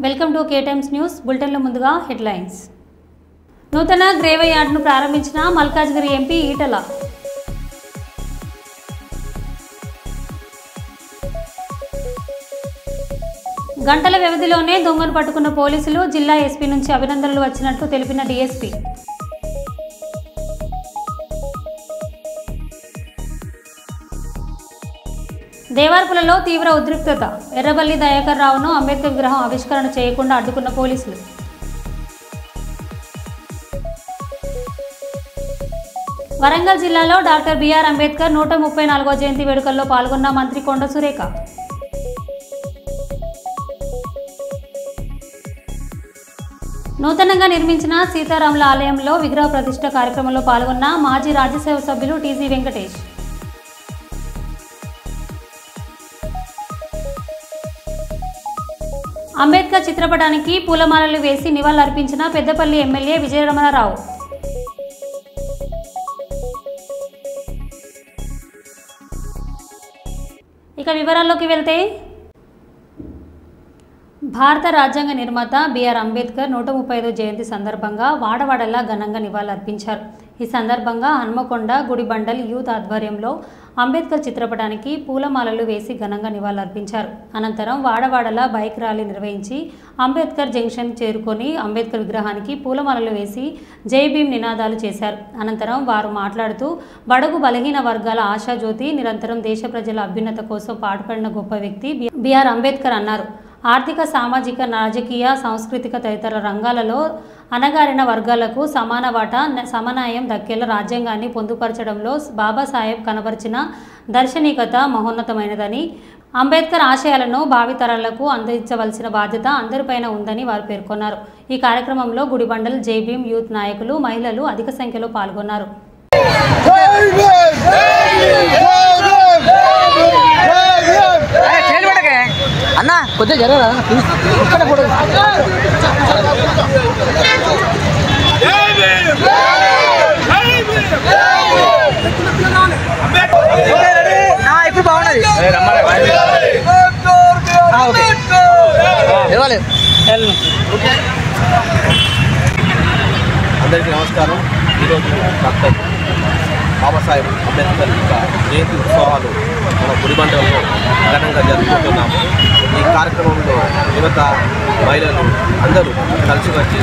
Welcome to K times news బులెటిన్లో ముందుగా headlines. నూతన గ్రేవ్ యార్డ్ను ప్రారంభించిన మల్కాజ్గిరి ఎంపీ ఈటల. గంటల వ్యవధిలోనే దొంగను పట్టుకున్న పోలీసులు, జిల్లా ఎస్పీ నుంచి అభినందనలు వచ్చినట్లు తెలిపిన డీఎస్పీ. దేవార్పులలో తీవ్ర ఉద్రిక్తత. ఎర్రబల్లి దయాకర్ రావును అంబేద్కర్ విగ్రహం ఆవిష్కరణ చేయకుండా అడ్డుకున్న పోలీసులు. వరంగల్ జిల్లాలో డాక్టర్ బిఆర్ అంబేద్కర్ 134వ జయంతి వేడుకల్లో పాల్గొన్న మంత్రి కొండ సురేఖ. నూతనంగా నిర్మించిన సీతారాముల ఆలయంలో విగ్రహ ప్రతిష్ఠ కార్యక్రమంలో పాల్గొన్న మాజీ రాజ్యసభ సభ్యులు టీజీ వెంకటేష్. అంబేద్కర్ చిత్రపటానికి పూలమాలలు వేసి నివాళులర్పించిన పెద్దపల్లి ఎమ్మెల్యే విజయరమణారావు. ఇక వివరాల్లోకి వెళ్తే, భారత రాజ్యాంగ నిర్మాత బిఆర్ అంబేద్కర్ 135వ జయంతి సందర్భంగా వాడవాడలా ఘనంగా నివాళులర్పించారు. ఈ సందర్భంగా హన్మకొండ గుడిబండల్ యూత్ ఆధ్వర్యంలో అంబేద్కర్ చిత్రపటానికి పూలమాలలు వేసి ఘనంగా నివాళులర్పించారు. అనంతరం వాడవాడలా బైక్ ర్యాలీ నిర్వహించి అంబేద్కర్ జంక్షన్ చేరుకొని అంబేద్కర్ విగ్రహానికి పూలమాలలు వేసి జై భీమ్ నినాదాలు చేశారు. అనంతరం వారు మాట్లాడుతూ, బడుగు బలహీన వర్గాల ఆశాజ్యోతి, నిరంతరం దేశ ప్రజల అభ్యున్నత కోసం పాటుపడిన గొప్ప వ్యక్తి బిఆర్ అంబేద్కర్ అన్నారు. ఆర్థిక, సామాజిక, రాజకీయ, సాంస్కృతిక తదితర రంగాలలో అణగారిన వర్గాలకు సమాన వాటా, సమన్వయం దక్కేలా రాజ్యాంగాన్ని పొందుపరచడంలో బాబాసాహెబ్ కనబరిచిన దార్శనికత మహోన్నతమైనదని, అంబేద్కర్ ఆశయాలను భావితరాలకు అందించవలసిన బాధ్యత అందరిపైన ఉందని వారు పేర్కొన్నారు. ఈ కార్యక్రమంలో గుడిబండల్ జై భీమ్ యూత్ నాయకులు, మహిళలు అధిక సంఖ్యలో పాల్గొన్నారు. అన్నా కొద్దిగా జరగరా ఇక్కడ ఫోటో ఇప్పుడు బాగున్నది. అందరికీ నమస్కారం. ఈరోజు డాక్టర్ బాబాసాహెబ్ అంబేద్కర్ యొక్క జయంతి ఉత్సవాలు మన గుడిబండలో ఘనంగా జరుపుకుంటున్నాము. ఈ కార్యక్రమంలో యువత, మహిళలు అందరూ కలిసి వచ్చి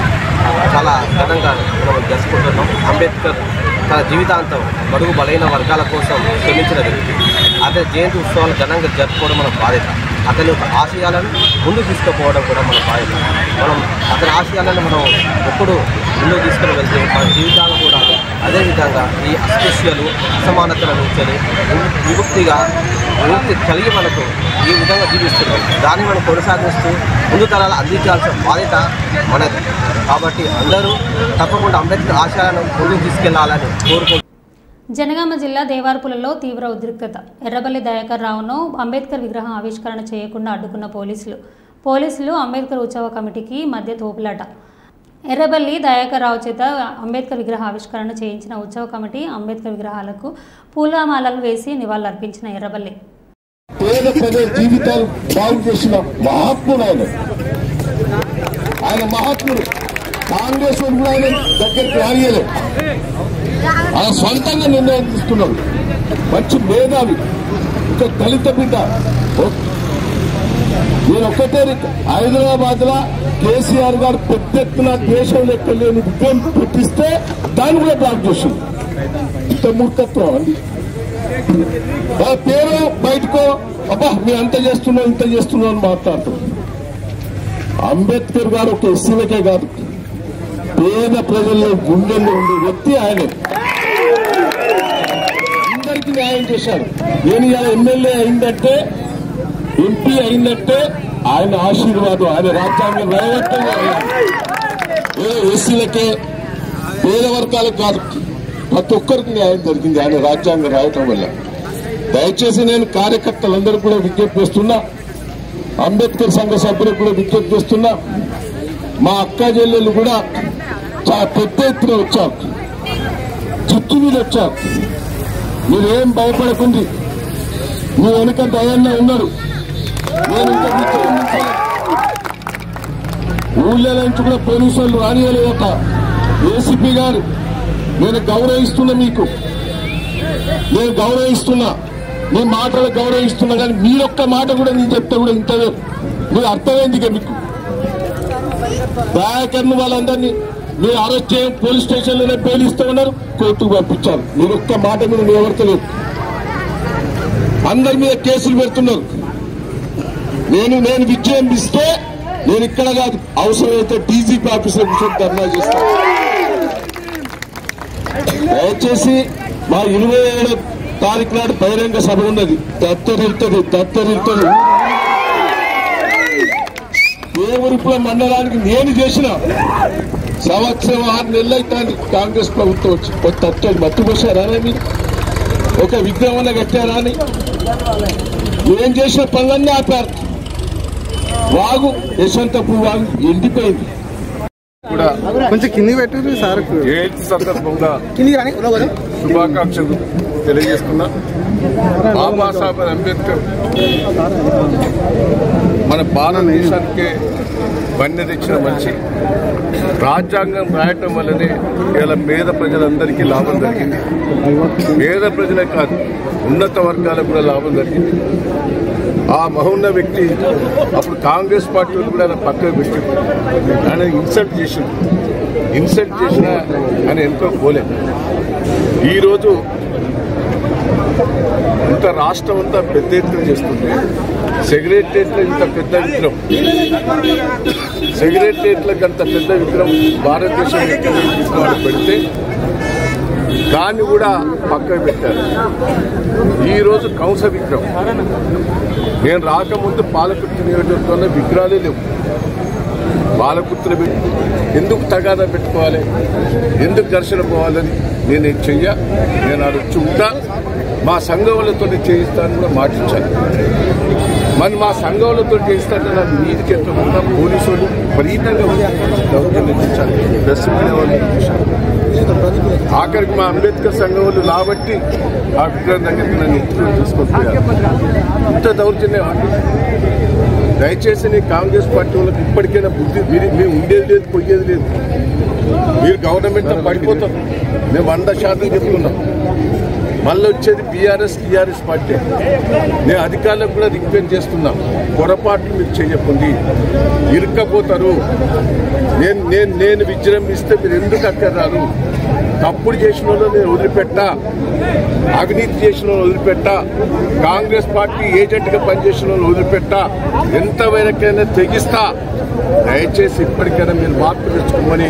చాలా ఘనంగా మనం జరుపుకుంటున్నాం. అంబేద్కర్ తన జీవితాంతం బడుగు బలైన వర్గాల కోసం శ్రమించిన వ్యక్తి. అతని జయంతి ఉత్సవాలు ఘనంగా జరుపుకోవడం మన బాధ్యత. అతని యొక్క ఆశయాలను ముందుకు తీసుకుపోవడం కూడా మన బాధ్యత. మనం అతని ఆశయాలను మనం ఎప్పుడు ముందుకు తీసుకుని వెళ్తే మన జీవితాలు కూడా అదేవిధంగా ఈ అస్పృశ్యలు, అసమానతల నుంచి విముక్తి కలిగి మనకు ఈ విధంగా జీవిస్తున్నాం. దాన్ని మనం కొనసాగిస్తూ ముందు తరాలు అందించాల్సిన బాధ్యత మనది. కాబట్టి అందరూ తప్పకుండా అంబేద్కర్ ఆశయాలను ముందుకు తీసుకెళ్లాలని కోరుకుంటున్నాం. జనగామ జిల్లా దేవార్పులలో తీవ్ర ఉద్రిక్తత. ఎర్రబల్లి దయాకర్ రావును అంబేద్కర్ విగ్రహం ఆవిష్కరణ చేయకుండా అడ్డుకున్న పోలీసులు అంబేద్కర్ ఉత్సవ కమిటీకి మధ్య తోపులాట. ఎర్రబల్లి దయాకర్ రావు చేత అంబేద్కర్ విగ్రహ ఆవిష్కరణ చేయించిన ఉత్సవ కమిటీ అంబేద్కర్ విగ్రహాలకు పూలమాలలు వేసి నివాళులర్పించిన ఎర్రబల్లి. పేద ప్రజల జీవితాలు బాగు చేసిన మహాత్ముడు ఆయన మహాత్ముడు. కాంగ్రెస్ కూడా ఆయన దగ్గరికి రానియలేదు. ఆయన సొంతంగా నిర్ణయం తీసుకున్నాడు. మంచి మేధావి, ఒక దళిత బిడ్డ. నేను ఒక్కటే, హైదరాబాద్ లో కేసీఆర్ గారు పెద్ద ఎత్తున దేశంలో ఎక్కడ లేని విగ్రహం పెట్టిస్తే దాన్ని కూడా బ్లాక్ చేసింది. ఇంత మూర్ఖత్వం అండి. వాళ్ళ పేరు బయటకో అబ్బా మీ అంత చేస్తున్నావు ఇంత చేస్తున్నావు అని మాట్లాడుతున్నాం. అంబేద్కర్ గారు ఒక ఎస్సీలకే కాదు, పేద ప్రజల్లో గుండెల్లో ఉండే వ్యక్తి ఆయనే. అందరికీ న్యాయం చేశారు. నేను ఇలా ఎమ్మెల్యే అయిందంటే, ఎంపీ అయిందంటే ఆయన ఆశీర్వాదం, ఆయన రాజ్యాంగం రాయవట్టంగా ఏదో ఎస్సీలకే పేద వర్గాలకు కాదు, ప్రతి ఒక్కరికి న్యాయం జరిగింది ఆయన రాజ్యాంగం రాయటం వల్ల. దయచేసి నేను కార్యకర్తలందరూ కూడా విజ్ఞప్తి చేస్తున్నా, అంబేద్కర్ సంఘ సభ్యులకు కూడా విజ్ఞప్తి చేస్తున్నా, మా అక్క చెల్లెళ్ళు కూడా చాలా పెద్ద ఎత్తున వచ్చారు, చిత్తు మీద వచ్చారు. మీరేం భయపడకుంది, మీ వెనుక దయాన్న ఉన్నారు. నేను ఇంకా ఊళ్ళో నుంచి కూడా పోలీసు వాళ్ళు రానియలేదట. ఏసీపీ గారు నేను గౌరవిస్తున్నా, మీకు నేను గౌరవిస్తున్నా, మీ మాటలు గౌరవిస్తున్నా, కానీ మీరొక్క మాట కూడా నేను చెప్తే కూడా ఇంత మీరు అర్థమైంది కదా మీకు. దయాకర్ని వాళ్ళందరినీ మీరు అరెస్ట్ చేయం, పోలీస్ స్టేషన్లోనే పేలిస్తూ ఉన్నారు, కోర్టుకు పంపించారు. మీరు ఒక్క మాట మీద నిలబడతలేదు, అందరి మీద కేసులు పెడుతున్నారు. నేను విజయం ఇస్తే నేను ఇక్కడ కాదు, అవసరమైతే డీజీపీ ఆఫీసులో కూర్చొని ధర్నా చేస్తాను. దయచేసి మా 27వ తారీఖు నాడు బహిరంగ సభ ఉన్నది. దత్తరిల్తుంది. దేవరిపురం మండలానికి నేను చేసిన సంవత్సరం 6 నెలలు అయితే కాంగ్రెస్ ప్రభుత్వం వచ్చి తత్తడి మత్తుపోసారా మీరు? ఒక విగ్రహం కట్టారా అని ఏం చేసిన పనులన్నీ ఆపారు. వాగు యశ్వంతపూర్ వాగు ఎండిపోయింది. కొంచెం కింది పెట్టారు సార్. జయంతి సందర్భంగా శుభాకాంక్షలు తెలియజేస్తున్నా. బాబాసాహెబ్ అంబేద్కర్ మన భారతదేశానికే వన్నె తెచ్చిన మనిషి. రాజ్యాంగం రాయటం వల్లనే ఇలా పేద ప్రజలందరికీ లాభం జరిగింది. పేద ప్రజలే కాదు, ఉన్నత వర్గాలకు కూడా లాభం జరిగింది. ఆ మహోన్న వ్యక్తి అప్పుడు కాంగ్రెస్ పార్టీలు కూడా ఆయన పక్కకు పెట్టి ఆయన ఇన్సల్ట్ చేసిన ఆయన ఎంతో పోలేదు. ఈరోజు ఇంత రాష్ట్రం అంతా పెద్ద ఎత్తున చేస్తుంటే సెక్రటరియట్లో ఇంత పెద్ద విగ్రహం, సెక్రటరియట్లకు అంత పెద్ద విగ్రహం భారతదేశం పెడితే దాన్ని కూడా పక్కకు పెట్టారు. ఈరోజు కంస విగ్రహం. నేను రాకముందు పాలకుర్తి నియోజకవర్గంలో విగ్రహాలే లేవు. పాలకుర్తిలో పెట్టి ఎందుకు తగాదా పెట్టుకోవాలి, ఎందుకు ఘర్షణ పోవాలని నేను నేను వచ్చి ఉంటా. మా సంఘంలతో చేయిస్తాను కూడా మాటించాను. మరి మా సంఘంలతో చేయిస్తాను నాకు నీటికి ఎత్తకుండా పోలీసులు విపరీతంగా దౌర్జన్యించాలి. ప్రెస్ మీడియా వాళ్ళు చూశారు. ఆఖరికి మా అంబేద్కర్ సంఘం వాళ్ళు లాబట్టి ఆ విగ్రహం దగ్గరికి నన్ను ఎత్తుకుని తీసుకొచ్చారు. ఇంత దౌర్జన్యం. దయచేసి నీ కాంగ్రెస్ పార్టీ వాళ్ళకి ఇప్పటికైనా బుద్ధి, మీరు ఉండేది లేదు, పోయేది లేదు. మీరు గవర్నమెంట్ పడిపోతారు. మేము 100% చెప్తున్నాం. మళ్ళీ వచ్చేది టీఆర్ఎస్ పార్టీ. నేను అధికారులకు కూడా రిక్వెస్ట్ చేస్తున్నా, పొరపాట్లు మీరు చేయకండి, ఇరుక్కపోతారు. నేను విజృంభిస్తే మీరు ఎందుకు అక్కడ రారు? తప్పుడు చేసిన వాళ్ళు నేను వదిలిపెట్టా, అవినీతి చేసిన వాళ్ళు వదిలిపెట్టా, కాంగ్రెస్ పార్టీ ఏజెంట్గా పనిచేసిన వాళ్ళు వదిలిపెట్టా, ఎంతవరకైనా తెగిస్తా. దయచేసి ఇప్పటికైనా మీరు మార్పు తెచ్చుకోమని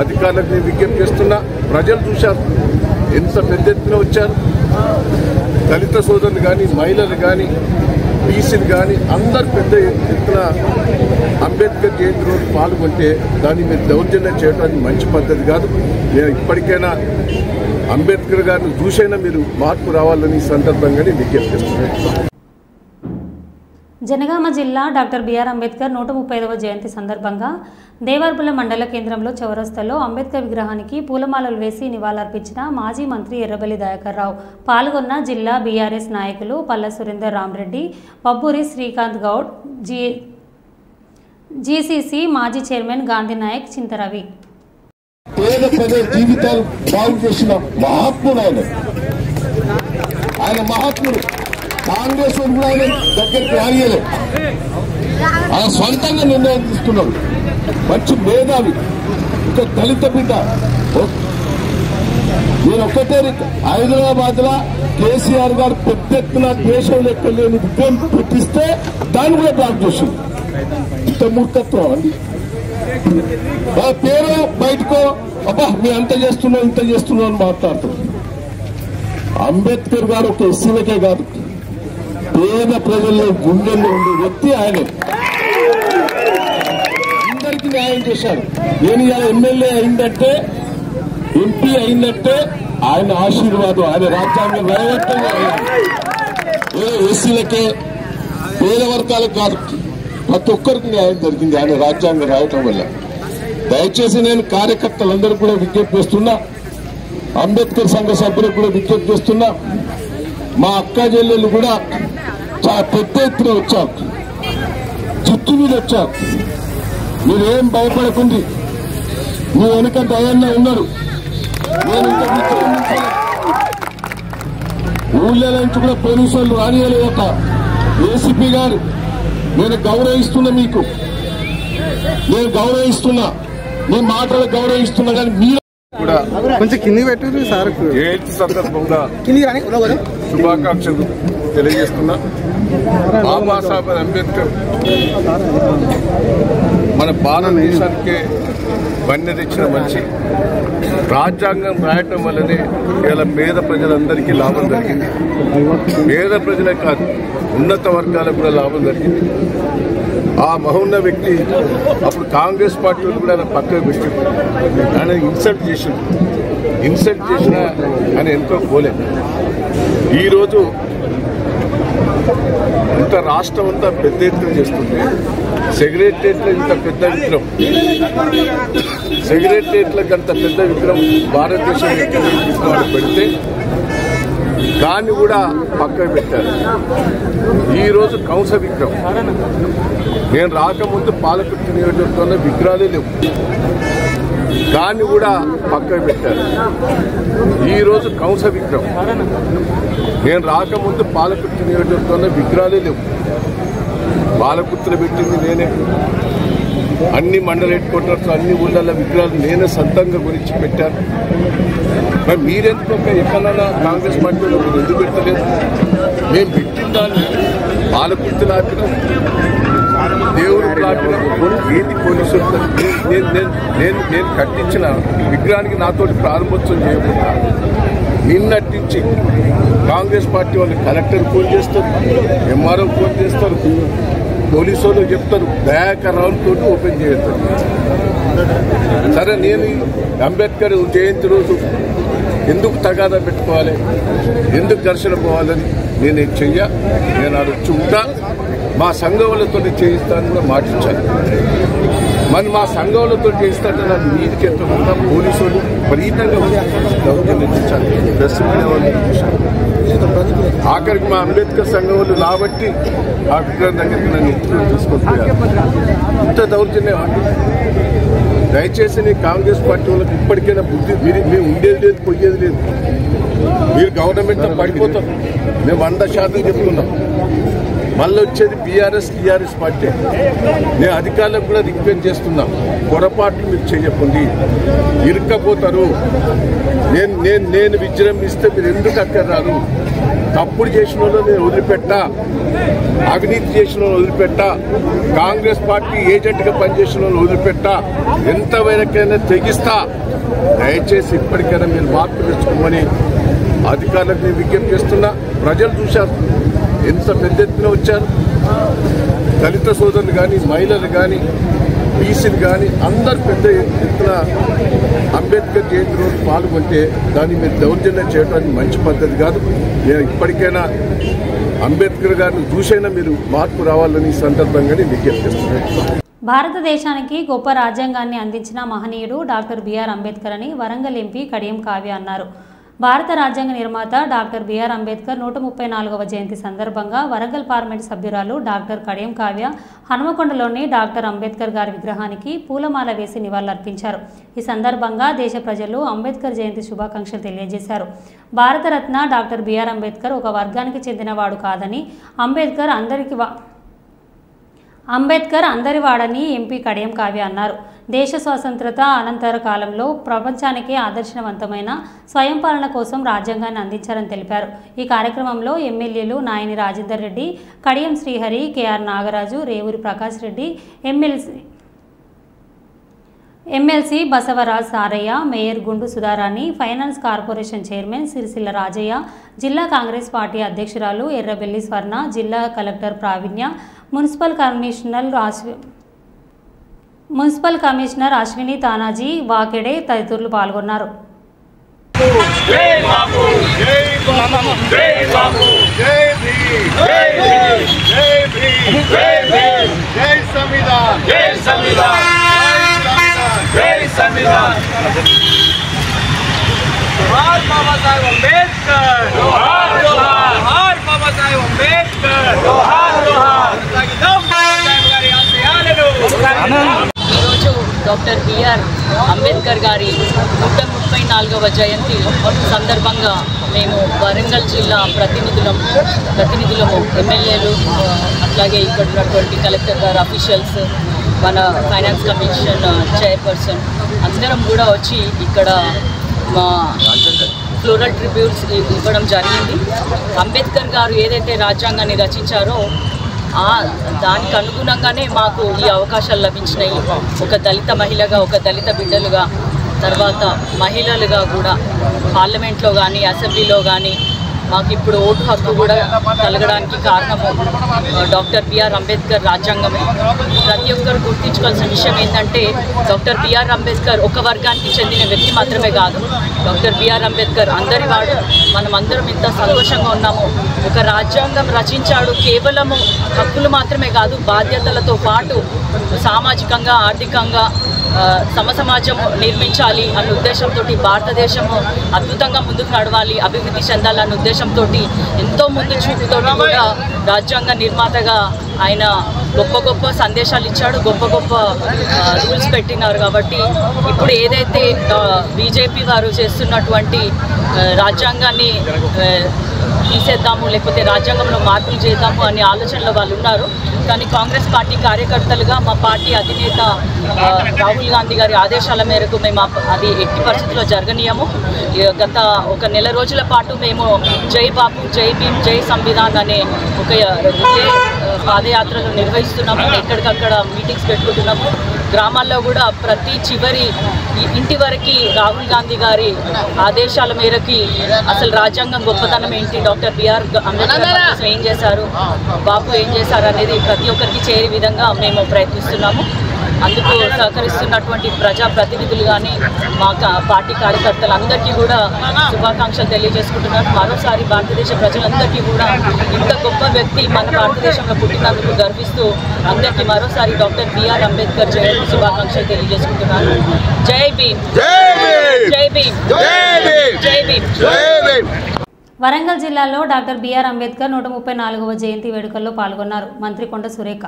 అధికారులకు నేను విజ్ఞప్తి చేస్తున్నా. ప్రజలు చూశారు ఎంత పెద్ద ఎత్తున వచ్చారు. దళిత సోదరులు కానీ, మహిళలు కానీ, బీసీలు కానీ అందరు పెద్ద ఎత్తున అంబేద్కర్ జయంతి రోజు పాల్గొంటే దాన్ని మీరు దౌర్జన్యం చేయడానికి మంచి పద్ధతి కాదు. నేను ఇప్పటికైనా అంబేద్కర్ గారిని చూసైనా మీరు మార్పు రావాలని ఈ సందర్భంగానే విజ్ఞప్తి చేస్తున్నాను. జనగామ జిల్లా డాక్టర్ బిఆర్ అంబేద్కర్ 135వ జయంతి సందర్భంగా దేవర్పుల మండల కేంద్రంలో చౌరస్తాలో అంబేద్కర్ విగ్రహానికి పూలమాలలు వేసి నివాళులర్పించిన మాజీ మంత్రి ఎర్రబెల్లి దయాకర్ రావు. పాల్గొన్న జిల్లా బీఆర్ఎస్ నాయకులు పల్ల సురేందర్ రామరెడ్డి, పబ్బూరి శ్రీకాంత్ గౌడ్, జీసీసీ మాజీ చైర్మన్ గాంధీ నాయక్, చింతరవి. పేద ప్రజల జీవితాలు బాగు చేసిన మహాత్ముడు ఆయన మహాత్ముడు. కాంగ్రెస్ కూడా ఆయన దగ్గరికి రానియలేదు. ఆయన సొంతంగా నిర్ణయం తీసుకున్నాడు. మంచి మేధావి, ఇంకా దళిత బిడ్డ. నేను ఒక్కటే, హైదరాబాద్ లో కేసీఆర్ గారు పెద్ద ఎత్తున దేశంలో ఎక్కడ లేని విగ్రహం పెట్టిస్తే దాన్ని కూడా బ్లాక్ చేసింది. ఇంత మూర్ఖత్వం అండి. పేరు బయటకో అబ్బా మీ అంత చేస్తున్నావు ఇంత చేస్తున్నావు అని మాట్లాడుతున్నారు. అంబేద్కర్ గారు ఒక ఎస్సీలకే కాదు, పేద ప్రజల్లో గుండెల్లో ఉండే వ్యక్తి ఆయనే. అందరికీ న్యాయం చేశారు. నేను ఇలా ఎమ్మెల్యే అయిందంటే, ఎంపీ అయిందంటే ఆయన ఆశీర్వాదం, ఆయన రాజ్యాంగం రాయవట్టం. ఏదో ఎస్సీలకే పేద వర్గాలకు కాదు, ప్రతి ఒక్కరికి న్యాయం జరిగింది ఆయన రాజ్యాంగం రాయటం వల్ల. దయచేసి నేను కార్యకర్తలందరూ కూడా విజ్ఞప్తి చేస్తున్నా, అంబేద్కర్ సంఘ సభ్యులకు కూడా విజ్ఞప్తి చేస్తున్నా. మా అక్క చెల్లెళ్ళు కూడా చాలా పెద్ద ఎత్తున వచ్చారు, చిత్తు మీద వచ్చారు. మీరేం భయపడకుంది, మీ వెనుక దయన్న ఉన్నారు. నేను ఇంకా ఊళ్ళో నుంచి కూడా పోలీసులు రానియలేదట. ఏసీపీ గారు నేను గౌరవిస్తున్నా, మీకు నేను గౌరవిస్తున్నా, మీ మాటలు గౌరవిస్తున్నా. కానీ మీరు కూడా కొంచెం కింది పెట్టారు సార్. జయంతి సందర్భంగా శుభాకాంక్షలు తెలియజేస్తున్నా. బాబాసాహెబ్ అంబేద్కర్ మన భారతదేశానికే వన్నె తెచ్చిన మనిషి. రాజ్యాంగం రాయటం వల్లనే ఇలా పేద ప్రజలందరికీ లాభం జరిగింది. పేద ప్రజలే కాదు, ఉన్నత వర్గాలకు కూడా లాభం జరిగింది. ఆ మహోన్న వ్యక్తి అప్పుడు కాంగ్రెస్ పార్టీ కూడా ఆయన పక్కకు పెట్టి ఆయన ఇన్సల్ట్ చేసిన ఆయన ఎంతో పోలేదు. ఈరోజు ఇంత రాష్ట్రం అంతా పెద్ద ఎత్తున చేస్తుంది. సెక్రటరియట్లో ఇంత పెద్ద విగ్రహం, సెక్రటరియట్లకు అంత పెద్ద విగ్రహం భారతదేశం పెడితే దాన్ని కూడా పక్కకు పెట్టారు. ఈరోజు కంస విగ్రహం, నేను రాకముందు పాలకుర్తి నియోజకవర్గంలో విగ్రహాలే లేవు, దాన్ని కూడా పక్కకు పెట్టారు. ఈరోజు కంస విగ్రహం, నేను రాకముందు పాలకుర్తి నియోజకవర్గంలో విగ్రహాలే లేవు, పాలకుర్తిలో పెట్టింది నేనే. అన్ని మండల హెడ్ క్వార్టర్స్ అన్ని ఊళ్ళల్లో విగ్రహాలు నేనే సొంతంగా గురించి పెట్టాను. మరి మీరెందుకు ఎక్కడన్నా కాంగ్రెస్ పార్టీలో మీరు ఎందుకు పెట్టలేదు? మేము పెట్టిన దాన్ని పాలకుర్తిలో ఆపినాం, దేవుడు ఆపినాం. ఏంటి పోలీసులు నేను కట్టించిన విగ్రహానికి నాతోటి ప్రారంభోత్సవం చేయకుండా నిన్నటి నుంచి కాంగ్రెస్ పార్టీ వాళ్ళు కలెక్టర్ ఫోన్ చేస్తారు, ఎంఆర్ఓ ఫోన్ చేస్తారు, పోలీసు వాళ్ళు చెప్తారు దయాకర్ రావులతో ఓపెన్ చేస్తారు. సరే, నేను అంబేద్కర్ జయంతి రోజు ఎందుకు తగాదా పెట్టుకోవాలి, ఎందుకు ఘర్షణ పోవాలని నేను అది ఉంటా. మా సంఘంలతో చేయిస్తానని కూడా మాటించాను. మరి మా సంఘంలతో చేయిస్తానంటే నాకు నీటికి ఎత్తకుండా పోలీసులు విపరీతంగా దౌర్జన్యించాలి. ప్రెస్ మీడియా వాళ్ళు చూశారు. ఆఖరికి మా అంబేద్కర్ సంఘం వాళ్ళు లాబట్టి ఆ విగ్రహం దగ్గరికి నన్ను ఎత్తుకుని తీసుకొచ్చారు. ఇంత దౌర్జన్యం. దయచేసి నీ కాంగ్రెస్ పార్టీ వాళ్ళకి ఇప్పటికైనా బుద్ధి, మేము ఉండేది లేదు, పోయేది లేదు. మీరు గవర్నమెంట్తో పడిపోతాం, మేము 100% చెప్తున్నాం. మళ్ళీ వచ్చేది టీఆర్ఎస్ పార్టీ. నేను అధికారులకు కూడా రిక్వెస్ట్ చేస్తున్నాం, పొరపాట్లు మీరు చేయకండి, ఇరుక్కపోతారు. నేను విజృంభిస్తే మీరు ఎందుకు అక్కడ రారు? తప్పుడు చేసిన వాళ్ళు నేను వదిలిపెట్టా, అవినీతి చేసిన వాళ్ళు వదిలిపెట్టా, కాంగ్రెస్ పార్టీ ఏజెంట్గా పనిచేసిన వాళ్ళు వదిలిపెట్టా, ఎంతవరకైనా తెగిస్తా. దయచేసి ఇప్పటికైనా మీరు మార్పు తెచ్చుకోమని అధికారులకు నేను విజ్ఞప్తి చేస్తున్నా. ప్రజలు చూశారు ఎంత పెద్ద ఎత్తున వచ్చారు. దళిత సోదరులు కానీ, మహిళలు కానీ, బీసీలు కానీ అందరు పెద్ద ఎత్తున అంబేద్కర్ జయంతి రోజు పాల్గొంటే దాన్ని మీరు దౌర్జన్యం చేయడానికి మంచి పద్ధతి కాదు. నేను ఇప్పటికైనా అంబేద్కర్ గారిని చూసైనా మీరు మార్పు రావాలని ఈ సందర్భంగా విజ్ఞప్తి చేస్తున్నాను. భారతదేశానికి గొప్ప రాజ్యాంగాన్ని అందించిన మహనీయుడు డాక్టర్ బిఆర్ అంబేద్కర్ అని వరంగల్ ఎంపీ కడియం కావ్య అన్నారు. భారత రాజ్యాంగ నిర్మాత డాక్టర్ బిఆర్ అంబేద్కర్ 134వ జయంతి సందర్భంగా వరంగల్ పార్లమెంటు సభ్యురాలు డాక్టర్ కడియం కావ్య హనుమకొండలోని డాక్టర్ అంబేద్కర్ గారి విగ్రహానికి పూలమాల వేసి నివాళులర్పించారు. ఈ సందర్భంగా దేశ ప్రజలు అంబేద్కర్ జయంతి శుభాకాంక్షలు తెలియజేశారు. భారతరత్న డాక్టర్ బిఆర్ అంబేద్కర్ ఒక వర్గానికి చెందినవాడు కాదని, అంబేద్కర్ అందరివాడని ఎంపీ కడియం కావ్య అన్నారు. దేశ స్వాతంత్రత అనంతర కాలంలో ప్రపంచానికే ఆదర్శవంతమైన స్వయం పాలన కోసం రాజ్యాంగాన్ని అందించారని తెలిపారు. ఈ కార్యక్రమంలో ఎమ్మెల్యేలు Nayani Rajender Reddy, Kadiyam Srihari, KR Nagaraju, Revuri Prakash Reddy, MLC Basavaraj Saraiah, mayor Gundu Sudharani, finance corporation chairman Siricilla Rajaiah, జిల్లా కాంగ్రెస్ పార్టీ అధ్యక్షురాలు ఎర్రబెల్లి స్వర్ణ, జిల్లా collector Praveenya, municipal commissioner Ashwini Tanaji Wakade తదితరులు పాల్గొన్నారు. డాక్టర్ బిఆర్ అంబేద్కర్ గారి 134వ జయంతి సందర్భంగా మేము వరంగల్ జిల్లా ప్రతినిధులము ఎమ్మెల్యేలు, అట్లాగే ఇక్కడ ఉన్నటువంటి కలెక్టర్ గారు, అఫీషియల్స్, మన ఫైనాన్స్ కమిషన్ చైర్పర్సన్ అందరం కూడా వచ్చి ఇక్కడ మా ఫ్లోరల్ ట్రిబ్యూట్స్ ఇవ్వడం జరిగింది. అంబేద్కర్ గారు ఏదైతే రాజ్యాంగాన్ని రచించారో దానికి అనుగుణంగానే మాకు ఈ అవకాశాలు లభించినాయి. ఒక దళిత మహిళగా, ఒక దళిత బిడ్డలుగా, తర్వాత మహిళలుగా కూడా పార్లమెంట్లో కానీ అసెంబ్లీలో కానీ మాకు ఇప్పుడు ఓటు హక్కు కూడా కలగడానికి కారణము డాక్టర్ బిఆర్ అంబేద్కర్ రాజ్యాంగమే. ప్రతి ఒక్కరు గుర్తించుకోవాల్సిన విషయం ఏంటంటే డాక్టర్ బిఆర్ అంబేద్కర్ ఒక వర్గానికి చెందిన వ్యక్తి మాత్రమే కాదు. డాక్టర్ బిఆర్ అంబేద్కర్ అందరి వాడు. మనం అందరం ఎంత సంతోషంగా ఉన్నామో. ఒక రాజ్యాంగం రచించాడు, కేవలము హక్కులు మాత్రమే కాదు, బాధ్యతలతో పాటు సామాజికంగా, ఆర్థికంగా సమసమాజం నిర్మించాలి అన్న ఉద్దేశంతో, భారతదేశము అద్భుతంగా ముందుకు నడవాలి, అభివృద్ధి చెందాలన్న ఉద్దేశంతో, ఎంతో ముందు చూపుతోటి కూడా రాజ్యాంగ నిర్మాతగా ఆయన గొప్ప సందేశాలు ఇచ్చాడు, గొప్ప రూల్స్ పెట్టినారు. కాబట్టి ఇప్పుడు ఏదైతే బీజేపీ వారు చేస్తున్నటువంటి రాజ్యాంగాన్ని తీసేద్దాము, లేకపోతే రాజ్యాంగంలో మార్పులు చేద్దాము అనే ఆలోచనలో వాళ్ళు ఉన్నారు. కానీ కాంగ్రెస్ పార్టీ కార్యకర్తలుగా మా పార్టీ అధినేత రాహుల్ గాంధీ గారి ఆదేశాల మేరకు మేము అది ఎట్టి పరిస్థితుల్లో జరగనీయము. గత ఒక నెల రోజుల పాటు మేము జై బాపు, జై భీమ్, జై సంవిధాన్ అనే ఒక పాదయాత్రలు నిర్వహిస్తున్నాము. ఎక్కడికక్కడ మీటింగ్స్ పెట్టుకుంటున్నాము. గ్రామాల్లో కూడా ప్రతి చివరి ఇంటి వరకు రాహుల్ గాంధీ గారి ఆదేశాల మేరకి అసలు రాజ్యాంగం గొప్పతనం ఏంటి, డాక్టర్ బిఆర్ అంబేద్కర్ ఏం చేశారు, బాపు ఏం చేశారు అనేది ప్రతి ఒక్కరికి చేరే విధంగా మేము ప్రయత్నిస్తున్నాము. అందుకు సహకరిస్తున్నటువంటి ప్రజాప్రతినిధులు కానీ మా పార్టీ కార్యకర్తలందరికీ కూడా శుభాకాంక్షలు తెలియజేసుకుంటున్నాను. మరోసారి భారతదేశ ప్రజలందరికీ కూడా ఇంత గొప్ప వ్యక్తి మన భారతదేశంలో పుట్టినందుకు గర్విస్తూ అందరికీ మరోసారి డాక్టర్ బిఆర్ అంబేద్కర్ జయంతి శుభాకాంక్షలు తెలియజేసుకుంటున్నాను. జై భీమ్, జై భీమ్, జై భీమ్. వరంగల్ జిల్లాలో డాక్టర్ బిఆర్ అంబేద్కర్ 134వ జయంతి వేడుకల్లో పాల్గొన్నారు మంత్రి కొండ సురేఖ.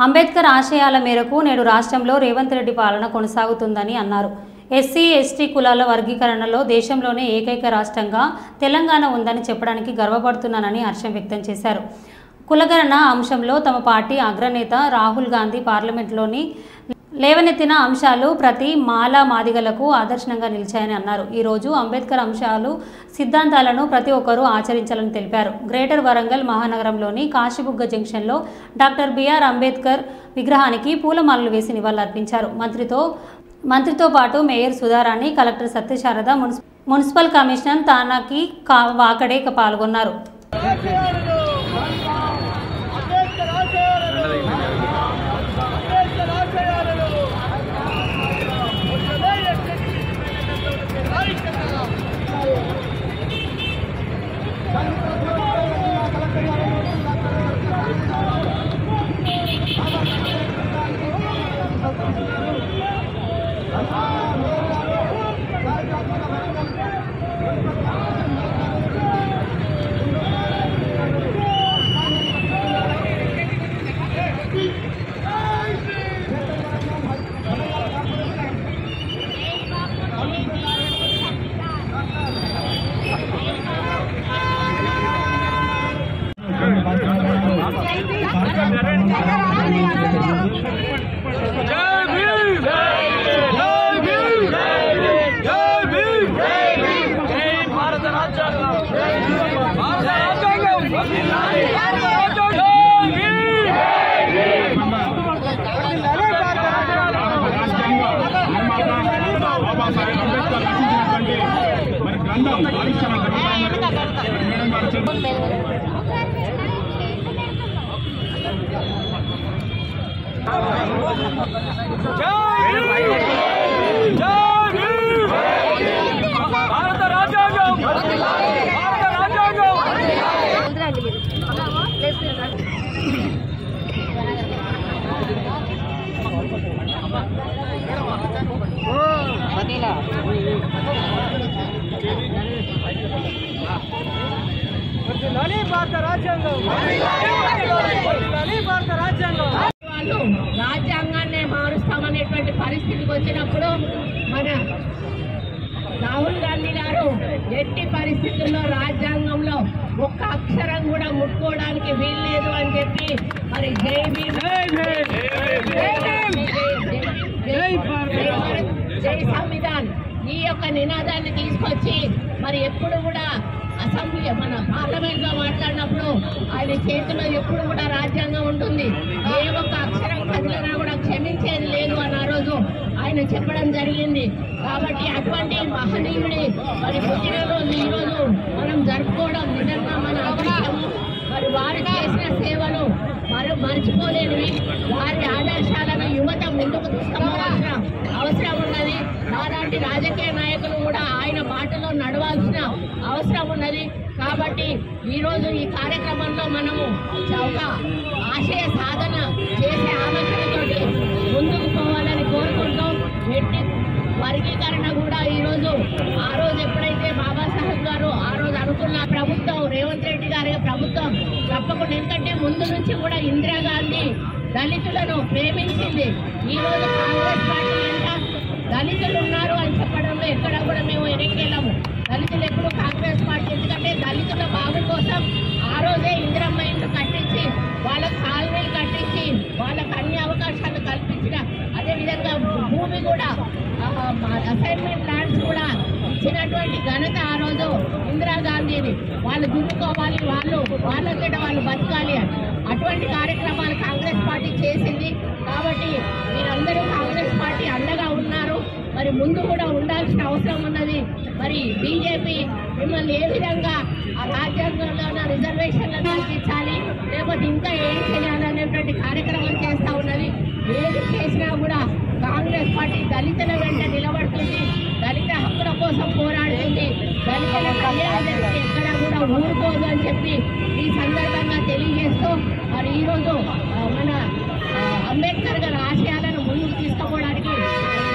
అంబేద్కర్ ఆశయాల మేరకు నేడు రాష్ట్రంలో రేవంత్ రెడ్డి పాలన కొనసాగుతుందని అన్నారు. ఎస్సీ ఎస్టీ కులాల వర్గీకరణలో దేశంలోనే ఏకైక రాష్ట్రంగా తెలంగాణ ఉందని చెప్పడానికి గర్వపడుతున్నానని హర్షం వ్యక్తం చేశారు. కులగణన అంశంలో తమ పార్టీ అగ్రనేత రాహుల్ గాంధీ పార్లమెంట్లోని లేవనెత్తిన అంశాలు ప్రతి మాలా మాదిగలకు ఆదర్శంగా నిలిచాయని అన్నారు. ఈరోజు అంబేద్కర్ అంశాలు సిద్ధాంతాలను ప్రతి ఒక్కరూ ఆచరించాలని తెలిపారు. గ్రేటర్ వరంగల్ మహానగరంలోని కాశీబుగ్గ జంక్షన్లో డాక్టర్ బిఆర్ అంబేద్కర్ విగ్రహానికి పూలమాలలు వేసి నివాళులర్పించారు. మంత్రితో పాటు mayor Sudharani, collector Satyasharada, municipal commissioner Tanaji Wakade పాల్గొన్నారు. రాజ్యాంగాన్ని మారుస్తామనే అనేటువంటి పరిస్థితికి వచ్చినప్పుడు మన రాహుల్ గాంధీ గారు ఎట్టి పరిస్థితుల్లో రాజ్యాంగంలో ఒక్క అక్షరం కూడా ముట్టుకోవడానికి వీల్లేదు అని చెప్పి మరి జై సంవిధాన్ ఈ యొక్క నినాదాన్ని తీసుకొచ్చి మరి ఎప్పుడు కూడా అసెంబ్లీ మన పార్లమెంట్ లో మాట్లాడినప్పుడు ఆయన చేతిలో ఎప్పుడు కూడా రాజ్యాంగం ఉంటుంది, ఏ ఒక్క అక్షరం కదిలినా కూడా క్షమించేది లేదు అని ఆ రోజు ఆయన చెప్పడం జరిగింది. కాబట్టి అటువంటి మహనీయుడి మరి పుట్టినరోజు ఈరోజు మనం జరుపుకోవడం నిజంగా మన అదృష్టము. మరి వారు చేసిన సేవలు మర్చిపోలేనివి. వారి ఆదర్శాలను యువత ముందుకు తీసుకుపోవాల్సిన అవసరం ఉన్నది. అలాంటి రాజకీయ నాయకులు కూడా ఆయన బాటలో నడవాల్సిన అవసరం ఉన్నది. కాబట్టి ఈరోజు ఈ కార్యక్రమంలో మనము ఒక ఆశయ సాధన చేసే ఆలోచనతోటి ముందుకు పోవాలని కోరుకుంటూ వర్గీకరణ కూడా ఈరోజు ఆ రోజు ఎప్పుడైతే బాబాసాహెబ్ గారు ఆ రోజు అనుకున్న ప్రభుత్వం రేవంత్ రెడ్డి గారి ప్రభుత్వం తప్పకుండా, ఎందుకంటే ముందు నుంచి కూడా ఇందిరాగాంధీ దళితులను ప్రేమించింది. ఈ రోజు కాంగ్రెస్ పార్టీ అంతా దళితులు ఉన్నారు అని చెప్పడంలో ఎక్కడ కూడా మేము వెనక్కెళ్ళాము. దళితులు ఎప్పుడు కాంగ్రెస్ పార్టీ, ఎందుకంటే దళితుల బాగు కోసం ఆ రోజే ఇందిరమ్మ ఇండ్లు కట్టించి వాళ్ళకు కాలనీలు కట్టించి వాళ్ళకు అన్ని అవకాశాలు కల్పించిన, అదేవిధంగా భూమి కూడా అసైన్మెంట్ ల్యాండ్స్ కూడా ఇచ్చినటువంటి ఘనత ఆ రోజు ఇందిరాగాంధీని. వాళ్ళు దున్నుకోవాలి, వాళ్ళంతటా వాళ్ళు బతకాలి అని అటువంటి కార్యక్రమాలు కాంగ్రెస్ పార్టీ చేసింది. కాబట్టి మీరందరూ కాంగ్రెస్ పార్టీ అండగా ఉన్నారు, మరి ముందు కూడా ఉండాల్సిన అవసరం ఉన్నది. మరి బీజేపీ మిమ్మల్ని ఏ విధంగా ఆ రాజ్యాంగంలో ఉన్న రిజర్వేషన్లను కల్పించాలి, లేకపోతే ఇంకా ఏం చేయాలనేటువంటి కార్యక్రమం చేస్తూ ఉన్నది. ఏది చేసినా కూడా కాంగ్రెస్ పార్టీ దళితుల వెంట నిలబడుతుంది, దళిత హక్కుల కోసం పోరాడుతుంది, దళితుల కళ్యాణానికి ఎక్కడ కూడా ఊరుకోదు అని చెప్పి ఈ సందర్భంగా తెలియజేస్తూ మరి ఈరోజు మన అంబేద్కర్ గారి ఆశయాలను ముందుకు తీసుకుపోవడానికి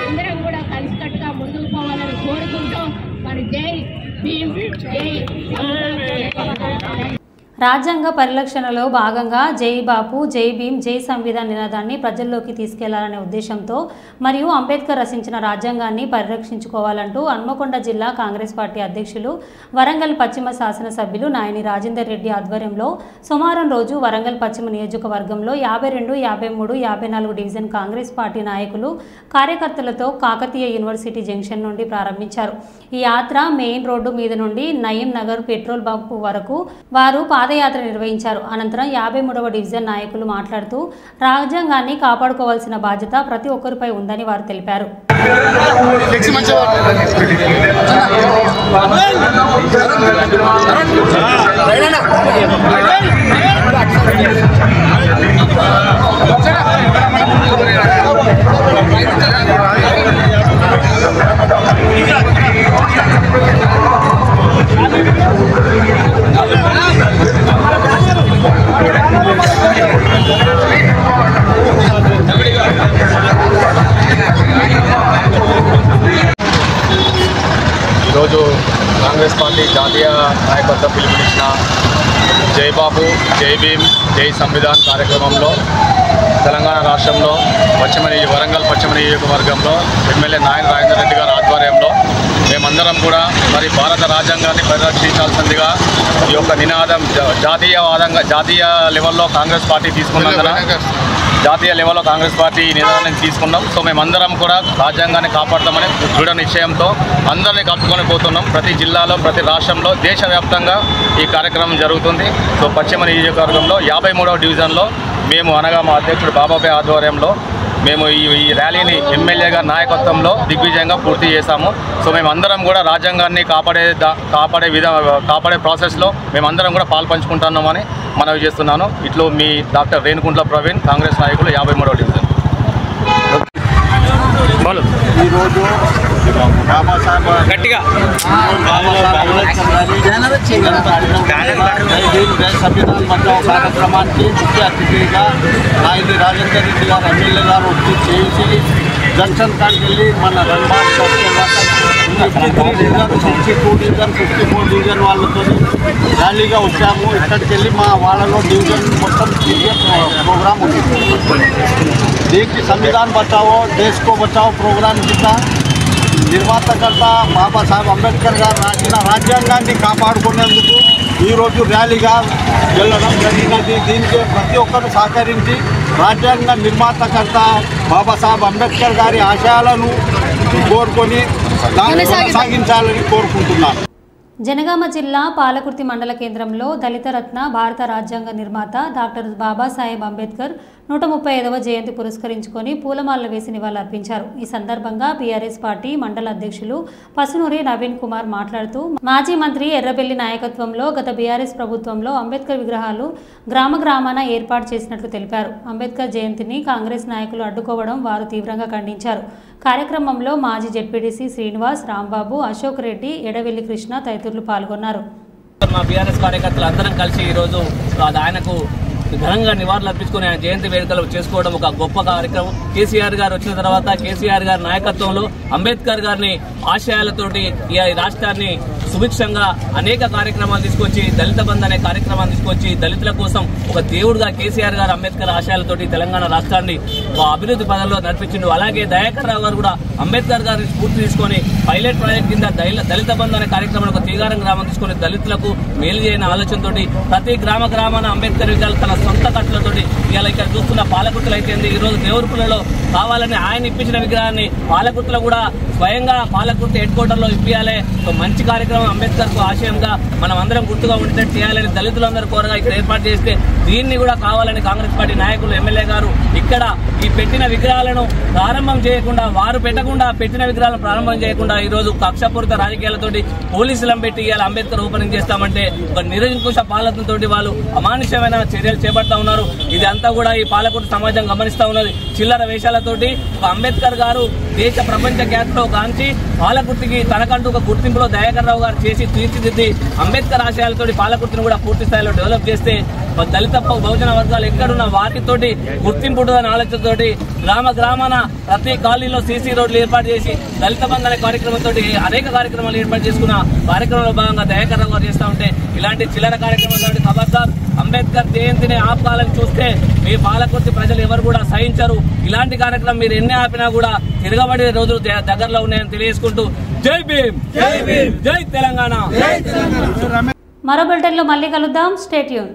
అందరం కూడా కలిసికట్టుగా ముందుకు పోవాలని కోరుకుంటూ మరి జై భీమ్ జై రాజ్యాంగ పరిరక్షణలో భాగంగా జై బాపు జై భీమ్ జై సంవిధాన్ నినాదాన్ని ప్రజల్లోకి తీసుకెళ్లాలనే ఉద్దేశంతో మరియు అంబేద్కర్ రచించిన రాజ్యాంగాన్ని పరిరక్షించుకోవాలంటూ హన్మకొండ జిల్లా కాంగ్రెస్ పార్టీ అధ్యక్షులు వరంగల్ పశ్చిమ శాసనసభ్యులు నాయని రాజేందర్ రెడ్డి ఆధ్వర్యంలో సోమవారం రోజు వరంగల్ పశ్చిమ నియోజకవర్గంలో 52, 53, 54 డివిజన్ కాంగ్రెస్ పార్టీ నాయకులు కార్యకర్తలతో కాకతీయ యూనివర్సిటీ జంక్షన్ నుండి ప్రారంభించారు. ఈ యాత్ర మెయిన్ రోడ్డు మీద నుండి నయీం నగర్ పెట్రోల్ బంక్ వరకు వారు పాదయాత్ర నిర్వహించారు. అనంతరం 53వ డివిజన్ నాయకులు మాట్లాడుతూ రాజ్యాంగాన్ని కాపాడుకోవాల్సిన బాధ్యత ప్రతి ఒక్కరిపై ఉందని వారు తెలిపారు. ఈరోజు కాంగ్రెస్ పార్టీ జాతీయ నాయకత్వం పిలుపునిచ్చిన జై బాబు జై భీమ్ జై సంవిధాన్ కార్యక్రమంలో తెలంగాణ రాష్ట్రంలో వరంగల్ పశ్చిమ నియోజకవర్గంలో ఎమ్మెల్యే నాయని రాజేందర్ రెడ్డి గారి ఆధ్వర్యంలో మేమందరం కూడా మరి భారత రాజ్యాంగాన్ని పరిరక్షించాల్సిందిగా ఈ యొక్క నినాదం జాతీయ లెవెల్లో కాంగ్రెస్ పార్టీ తీసుకున్నందున జాతీయ లెవెల్లో కాంగ్రెస్ పార్టీ నినాదాన్ని తీసుకున్నాం. సో మేమందరం కూడా రాజ్యాంగాన్ని కాపాడతామని దృఢ నిశ్చయంతో అందరినీ కలుపుకొని పోతున్నాం. ప్రతి జిల్లాలో ప్రతి రాష్ట్రంలో దేశవ్యాప్తంగా ఈ కార్యక్రమం జరుగుతుంది. సో పశ్చిమ నియోజకవర్గంలో 53వ డివిజన్లో మేము అనగా మా అధ్యక్షుడు బాబాబాయ్ ఆధ్వర్యంలో మేము ఈ ర్యాలీని ఎమ్మెల్యే గారి నాయకత్వంలో దిగ్విజయంగా పూర్తి చేశాము. సో మేమందరం కూడా రాజ్యాంగాన్ని కాపాడే ప్రాసెస్లో మేమందరం కూడా పాల్పంచుకుంటున్నామని మనవి చేస్తున్నాను. ఇట్లు మీ డాక్టర్ రేణుకుంట్ల ప్రవీణ్, కాంగ్రెస్ నాయకులు 53వ డివిజన్. ఈరోజు గట్టిగా సంవిధాన్ బచావ్ కార్యక్రమానికి ముఖ్య అతిథిగా నాయని రాజేందర్ రెడ్డి గారు ఎమ్మెల్యే గారు వచ్చి చేసి జంక్షన్ కాడికి వెళ్ళి మన రణబాగ్ 53 డివిజన్ 62 డివిజన్ 54 డివిజన్ వాళ్ళతో ర్యాలీగా వచ్చాము. ఇక్కడికి వెళ్ళి మా వాళ్ళలో డివిజన్ మొత్తం తిరిగే ప్రోగ్రాం ఉంది. దీనికి సంవిధాన్ బచావో దేశ్ కో బచావో ప్రోగ్రాం కింద నిర్మాతకర్త బాబాసాహెబ్ అంబేద్కర్ గారు రాసిన రాజ్యాంగాన్ని కాపాడుకునేందుకు ఈరోజు ర్యాలీగా వెళ్ళడం జరిగినది. దీనికి ప్రతి ఒక్కరు సహకరించి రాజ్యాంగ నిర్మాతకర్త బాబాసాహెబ్ అంబేద్కర్ గారి ఆశయాలను కోరుకొని దాన్ని కొనసాగించాలని కోరుకుంటున్నాను. జనగామ జిల్లా పాలకుర్తి మండల కేంద్రంలో దళిత రత్న భారత రాజ్యాంగ నిర్మాత డాక్టర్ బాబాసాహెబ్ అంబేద్కర్ 135వ జయంతి పురస్కరించుకొని పూలమాలలు వేసి నివాళులర్పించారు. ఈ సందర్భంగా బీఆర్ఎస్ పార్టీ మండల అధ్యక్షులు పసునూరి నవీన్ కుమార్ మాట్లాడుతూ మాజీ మంత్రి ఎర్రబెల్లి నాయకత్వంలో గత బీఆర్ఎస్ ప్రభుత్వంలో అంబేద్కర్ విగ్రహాలు గ్రామాన ఏర్పాటు చేసినట్లు తెలిపారు. అంబేద్కర్ జయంతిని కాంగ్రెస్ నాయకులు అడ్డుకోవడం వారు తీవ్రంగా ఖండించారు. కార్యక్రమంలో మాజీ జెడ్పీటీసీ శ్రీనివాస్, రాంబాబు, అశోక్ రెడ్డి, ఎడవెల్లి కృష్ణ తదితరులు పాల్గొన్నారు. మా బీఆర్ఎస్ కార్యకర్తలు అందరం కలిసి ఈరోజు ఆయనకు ఘనంగా నివాళులు అర్పించుకుని ఆయన జయంతి వేడుకలు చేసుకోవడం ఒక గొప్ప కార్యక్రమం. కేసీఆర్ గారు వచ్చిన తర్వాత కేసీఆర్ గారి నాయకత్వంలో అంబేద్కర్ గారిని ఆశయాలతోటి ఈ రాష్ట్రాన్ని సుభిక్షంగా అనేక కార్యక్రమాలు తీసుకొచ్చి దళిత బంధు అనే కార్యక్రమాన్ని తీసుకొచ్చి దళితుల కోసం ఒక దేవుడుగా కేసీఆర్ గారు అంబేద్కర్ ఆశయాలతోటి తెలంగాణ రాష్ట్రాన్ని అభివృద్ధి పదంలో నడిపించిండు. అలాగే దయాకర్ రావు గారు కూడా అంబేద్కర్ గారిని స్ఫూర్తి తీసుకొని పైలట్ ప్రాజెక్ట్ కింద దళిత బంధు అనే కార్యక్రమాన్ని ఒక తీగారం గ్రామం తీసుకుని దళితులకు మేలు చేయని ఆలోచనతోటి ప్రతి గ్రామాన అంబేద్కర్ విగ్రహాలు తన సొంత ఖర్చులతోటి ఇలా ఇక్కడ చూస్తున్న పాలకుర్తులు అయితే ఈ రోజు దేవరపులలో కావాలని ఆయన ఇప్పించిన విగ్రహాన్ని పాలకుర్తులో కూడా స్వయంగా పాలకుర్తి హెడ్ క్వార్టర్ లో ఇప్పియాలి. ఒక మంచి కార్యక్రమం అంబేద్కర్ కు ఆశయంగా మనం అందరం గుర్తుగా ఉండేటట్టు చేయాలని దళితులందరూ కోరగా ఇక్కడ ఏర్పాటు చేస్తే దీన్ని కూడా కావాలని కాంగ్రెస్ పార్టీ నాయకులు ఎమ్మెల్యే గారు ఇక్కడ ఈ పెట్టిన విగ్రహాలను ప్రారంభం చేయకుండా వారు పెట్టిన విగ్రహాలను ప్రారంభం చేయకుండా ఈ రోజు కక్షపూరిత రాజకీయాలతోటి పోలీసులను పెట్టి ఇవాళ అంబేద్కర్ ఓపెనింగ్ చేస్తామంటే ఒక నిరంకుశ పాలనతోటి వాళ్ళు అమానుష్యమైన చర్యలు చేపడతా ఉన్నారు. ఇది అంతా కూడా ఈ పాలకుర్తి సమాజం గమనిస్తా ఉన్నది. చిల్లర వేషాలతోటి ఒక అంబేద్కర్ గారు దేశ ప్రపంచ ఖ్యాతిలో కాంచి పాలకుర్తికి తనకంటూ ఒక గుర్తింపులో దయాకర్ రావు గారు చేసి తీర్చిదిద్ది అంబేద్కర్ ఆశయాలతోటి పాలకుర్తిని కూడా పూర్తి స్థాయిలో డెవలప్ చేస్తే దళిత బహుజన వర్గాలు ఎక్కడున్న వాటితోటి గుర్తింపు ఉంటుందని ఆలోచనతోటి గ్రామాన ప్రతి కాలనీలో సీసీ రోడ్లు ఏర్పాటు చేసి దళిత బంధు అనే కార్యక్రమంతో అనేక కార్యక్రమాలు ఏర్పాటు చేసుకున్న కార్యక్రమంలో భాగంగా దయాకర్ రావు గారు చేస్తూ ఉంటే ఇలాంటి చిల్లర కార్యక్రమాలతో ఖబర్దార్ అంబేద్కర్ జయంతిని ఆపాలని చూస్తే మీ పాలకుర్తి ప్రజలు ఎవరు కూడా సహించరు. ఇలాంటి కార్యక్రమం మీరు ఎన్ని ఆపినా కూడా తిరగబడే రోజులు దగ్గరలో ఉన్నాయని తెలియజేసుకుంటూ జై భీమ్, జై తెలంగాణ. మరో బులెటిన్లో మళ్ళీ కలుద్దాం. Stay tune.